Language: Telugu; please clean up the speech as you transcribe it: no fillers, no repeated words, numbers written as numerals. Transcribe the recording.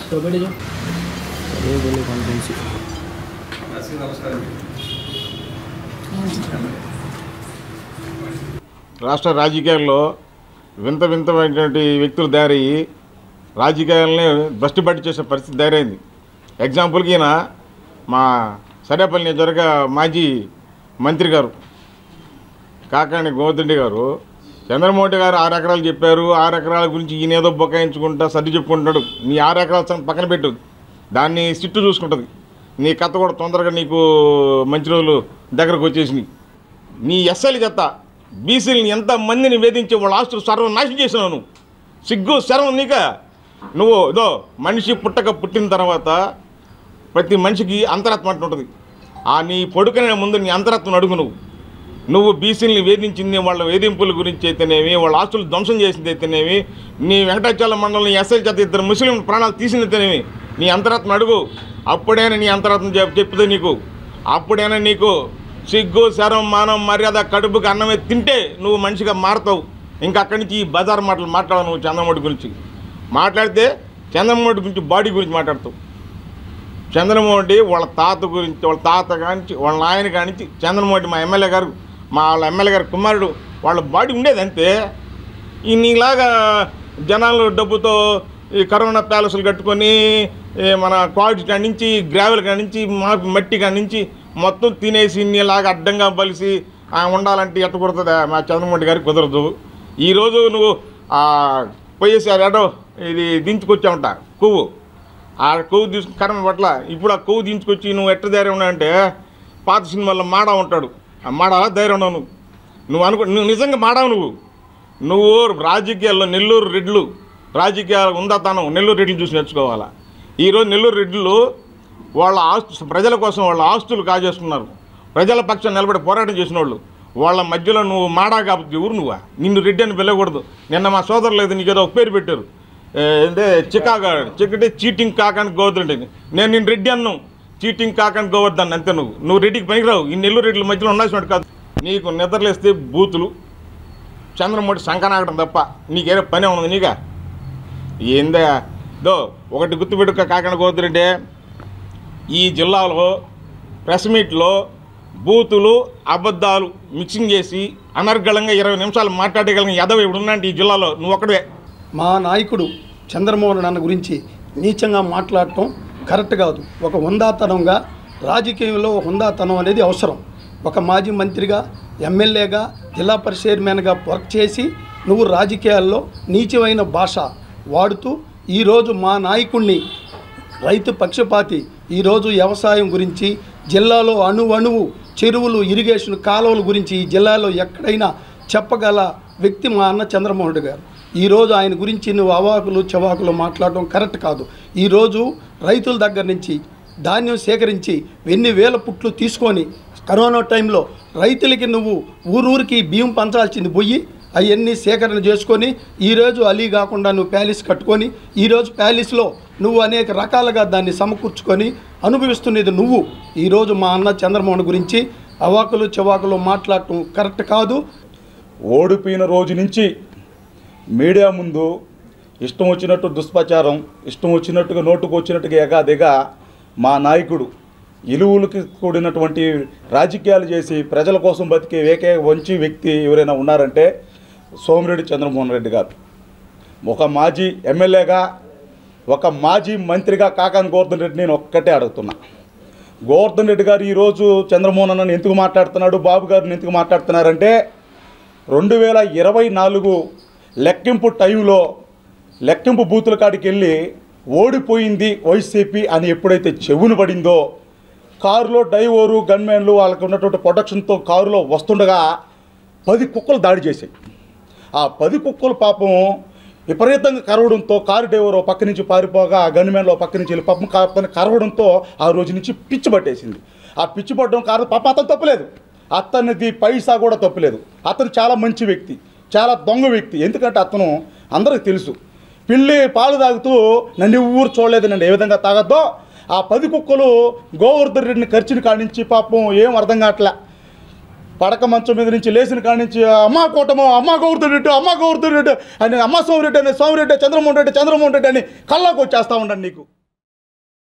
రాష్ట్ర రాజకీయాల్లో వింత వింతమైనటువంటి వ్యక్తులు తయారయ్యి రాజకీయాలని భ్రష్టు పట్టి చేసే పరిస్థితి తయారైంది. ఎగ్జాంపుల్కి ఈయన మా సరేపల్లి నియోజకవర్గ మాజీ మంత్రి గారు కాకాణి గోవర్ధన్ రెడ్డి గారు చంద్రమోహన్ గారు 6 ఎకరాలు చెప్పారు. 6 ఎకరాల గురించి ఈయన ఏదో బొకాయించుకుంటా సర్ది చెప్పుకుంటాడు. నీ 6 ఎకరాల పక్కన పెట్టు, దాన్ని సిట్టు చూసుకుంటుంది. నీ కథ కూడా తొందరగా నీకు మంచి రోజులు దగ్గరకు వచ్చేసినాయి. నీ ఎస్ఐలు చెత్త బీసీలని ఎంతమందిని వేధించి వాళ్ళ ఆస్తులు సర్వనాశనం చేసినావు. నువ్వు సిగ్గు శరం నీక. నువ్వు ఇదో మనిషి పుట్టిన తర్వాత ప్రతి మనిషికి అంతరాత్మ అంటుంటుంది. ఆ నీ పొడుకనే ముందు నీ అంతరాత్మను అడుగు. నువ్వు బీసీలని వేధించింది వాళ్ళ వేధింపుల గురించి అయితేనేమి, వాళ్ళ ఆస్తులు ధ్వంసం చేసింది అయితేనేమి, నీ వెంకటాచలం మండలం ఎస్ఐ చేత 2 ముస్లిం ప్రాణాలు తీసిందైతేనేమి నీ అంతరాత్మ అడుగు. అప్పుడైనా నీ అంతరాత్మ చెప్తుంది నీకు. అప్పుడైనా నీకు సిగ్గు శరం మానం మర్యాద కడుపుకి అన్నమే తింటే నువ్వు మనిషిగా మారుతావు. ఇంకా అక్కడి నుంచి ఈ బజార్ మాటలు మాట్లాడవు. నువ్వు చంద్రమోహన్ గురించి మాట్లాడితే చంద్రమోహన్ గురించి బాడీ గురించి మాట్లాడతావు. చంద్రమోహన్ వాళ్ళ తాత గురించి, వాళ్ళ తాత కానించి వాళ్ళ నాయన కానించి చంద్రమోహన్ మా ఎమ్మెల్యే గారు, వాళ్ళ ఎమ్మెల్యే గారి కుమారుడు వాళ్ళ బాడీ ఉండేది అంతే. ఈ నీలాగా జనాలు డబ్బుతో ఈ కరోనా ప్యాలెస్లు కట్టుకొని మన క్వాలిటీ కానించి గ్రావెల్ కానించి మట్టి కానించి మొత్తం తినేసి నీలాగా అడ్డంగా బలిసి ఉండాలంటే ఎట్ట కుదురుతుంది? మా చంద్రమోహన్ గారికి కుదరదు. ఈరోజు నువ్వు పోయేసి ఏడో ఇది దించుకొచ్చావుంట కొవ్వు. ఆ కొవ్వు తీసుకుని కర్మ పట్ల ఇప్పుడు ఆ కొవ్వు దించుకొచ్చి నువ్వు ఎట్ట ధైర్యం ఉన్నావంటే పాత సినిమాల్లో మాడా ఉంటాడు. ఆ మాడా ధైర్యం ఉన్నావు నువ్వు నిజంగా మాడావు. నువ్వు రాజకీయాల్లో నెల్లూరు రెడ్లు రాజకీయాలు ఉందాతనం నెల్లూరు రెడ్లు చూసి నేర్చుకోవాలా. ఈరోజు నెల్లూరు రెడ్లు వాళ్ళ ప్రజల కోసం వాళ్ళ ఆస్తులు కాజేస్తున్నారు. ప్రజల పక్షాన్ని నిలబడి పోరాటం చేసిన వాళ్ళు వాళ్ళ మధ్యలో నువ్వు మాడా కాబట్టి ఊరు నువ్వా? నిన్ను రెడ్డి అని పిలవకూడదు. నిన్న మా సోదరులు లేదు నీకు ఏదో ఒక పేరు పెట్టారు, అంటే చిక్కటి చీటింగ్ కాకాని గోవర్ధన్ రెడ్డి. నేను నిన్ను రెడ్డి అన్నాం, చీటింగ్ కాకాని గోవర్ధన్ అంతే. నువ్వు రెడ్డికి పనికిరావు. ఈ నెల్లూరు రెడ్ల మధ్యలో ఉండాల్సినట్టు కాదు. నీకు నిద్రలేస్తే బూతులు చంద్రమోహన్ సంకనాగడం తప్ప నీకేదో పని ఉన్నది నీకా? ఏందా ఒకటి గుర్తుపెట్టుక కాకాని గోవర్ధన్ రెడ్డి, ఈ జిల్లాలో ప్రెస్ మీట్లో బూతులు అబద్ధాలు మిక్సింగ్ చేసి అనర్గళంగా 20 నిమిషాలు మాట్లాడగలిగిన యాదవ్ ఇప్పుడు ఉన్నాంటే ఈ జిల్లాలో నువ్వు ఒక్కడే. మా నాయకుడు చంద్రమోహన్ అన్న గురించి నీచంగా మాట్లాడటం కరెక్ట్ కాదు. ఒక హుందాతనంగా రాజకీయంలో హుందాతనం అనేది అవసరం. ఒక మాజీ మంత్రిగా, ఎమ్మెల్యేగా, జిల్లా పరిషత్ చైర్మన్గా వర్క్ చేసి నువ్వు రాజకీయాల్లో నీచమైన భాష వాడుతూ ఈరోజు మా నాయకుడిని రైతు పక్షపాతి, ఈరోజు వ్యవసాయం గురించి జిల్లాలో అణువు చెరువులు, ఇరిగేషన్ కాలువల గురించి ఈ జిల్లాలో ఎక్కడైనా చెప్పగల వ్యక్తి మా అన్న చంద్రమోహన్ రెడ్డి గారు. ఈరోజు ఆయన గురించి నువ్వు అవాకులు చవాకులు మాట్లాడటం కరెక్ట్ కాదు. ఈరోజు రైతుల దగ్గర నుంచి ధాన్యం సేకరించి ఎన్ని వేల పుట్లు తీసుకొని కరోనా టైంలో రైతులకి నువ్వు ఊరూరికి బియ్యం పంచాల్సింది పోయి అవన్నీ సేకరణ చేసుకొని ఈరోజు అలీ కాకుండా నువ్వు ప్యాలెస్ కట్టుకొని ఈరోజు ప్యాలెస్లో నువ్వు అనేక రకాలుగా దాన్ని సమకూర్చుకొని అనుభవిస్తున్నది నువ్వు. ఈరోజు మా అన్న చంద్రమోహన్ గురించి అవాకులు చవాకులు మాట్లాడటం కరెక్ట్ కాదు. ఓడిపోయిన రోజు నుంచి మీడియా ముందు ఇష్టం వచ్చినట్టు దుష్ప్రచారం, ఇష్టం వచ్చినట్టుగా నోటుకు వచ్చినట్టుగా ఎగాదిగా మా నాయకుడు ఇలువులకి కూడినటువంటి రాజకీయాలు చేసి ప్రజల కోసం బతికే ఏకైక మంచి వ్యక్తి ఎవరైనా ఉన్నారంటే సోమిరెడ్డి చంద్రమోహన్ రెడ్డి గారు. ఒక మాజీ ఎమ్మెల్యేగా, ఒక మాజీ మంత్రిగా కాకాని గోవర్ధన్ రెడ్డి నేను ఒక్కటే అడుగుతున్నా. గోవర్ధన్ రెడ్డి గారు ఈరోజు చంద్రమోహన్ అన్నని ఎందుకు మాట్లాడుతున్నాడు, బాబు గారిని ఎందుకు మాట్లాడుతున్నారంటే 2024 లెక్కింపు టైంలో లెక్కింపు బూతుల కాడికి వెళ్ళి ఓడిపోయింది వైసీపీ అని ఎప్పుడైతే చెవును పడిందో కారులో డ్రైవరు గన్మెన్లు వాళ్ళకు ఉన్నటువంటి ప్రొటెక్షన్తో కారులో వస్తుండగా 10 కుక్కలు దాడి చేశాయి. ఆ 10 కుక్కలు పాపం విపరీతంగా కరవడంతో కారు డ్రైవర్ పక్క నుంచి పారిపోగా గన్మెన్లో పక్క నుంచి వెళ్ళి పాపం కరవడంతో ఆ రోజు నుంచి పిచ్చి పట్టేసింది. ఆ పిచ్చి పట్టడం కారణం పాపం అతను తప్పలేదు, అతనిది పైసా కూడా తప్పలేదు. అతను చాలా మంచి వ్యక్తి, చాలా దొంగ వ్యక్తి. ఎందుకంటే అతను అందరికి తెలుసు, పిల్లి పాలు తాగుతూ నన్ను ఊరు చూడలేదు, నన్ను ఏ విధంగా తాగద్దో ఆ 10 కుక్కలు గోవర్ధన్ రెడ్డిని ఖర్చుని కానించి పాపం ఏం అర్థం కావట్లే. పడక మంచం మీద నుంచి లేచిన కానించి అమ్మా కూటమో, అమ్మ గోవర్ధన్ రెడ్డి అని, అమ్మ సోమిరెడ్డి అని, సోమిరెడ్డి చంద్రమోహన్ రెడ్డి అని కళ్ళకు వచ్చేస్తూ ఉండండి నీకు.